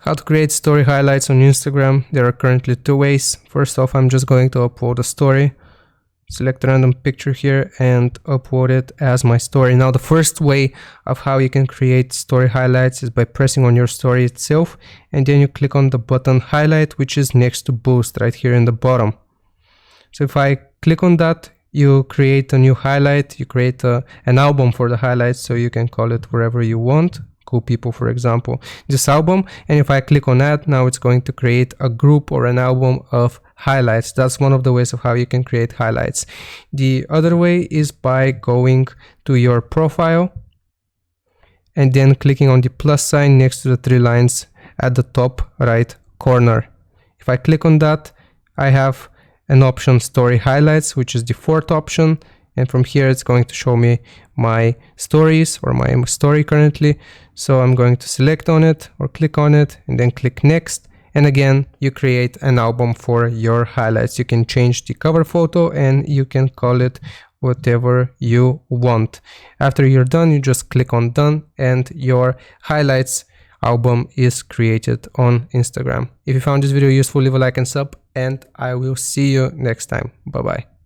How to create story highlights on Instagram. There are currently two ways. First off, I'm just going to upload a story. Select a random picture here and upload it as my story. Now the first way of how you can create story highlights is by pressing on your story itself, and then you click on the button highlight, which is next to boost right here in the bottom. So if I click on that, you create a new highlight, you create an album for the highlights, so you can call it wherever you want. Cool People, for example, this album. And if I click on add, now it's going to create a group or an album of highlights. That's one of the ways of how you can create highlights. The other way is by going to your profile and then clicking on the plus sign next to the three lines at the top right corner. If I click on that, I have an option story highlights, which is the fourth option. And from here, it's going to show me my stories or my story currently. So I'm going to select on it or click on it and then click next. And again, you create an album for your highlights. You can change the cover photo and you can call it whatever you want. After you're done, you just click on done and your highlights album is created on Instagram. If you found this video useful, leave a like and sub, and I will see you next time. Bye bye.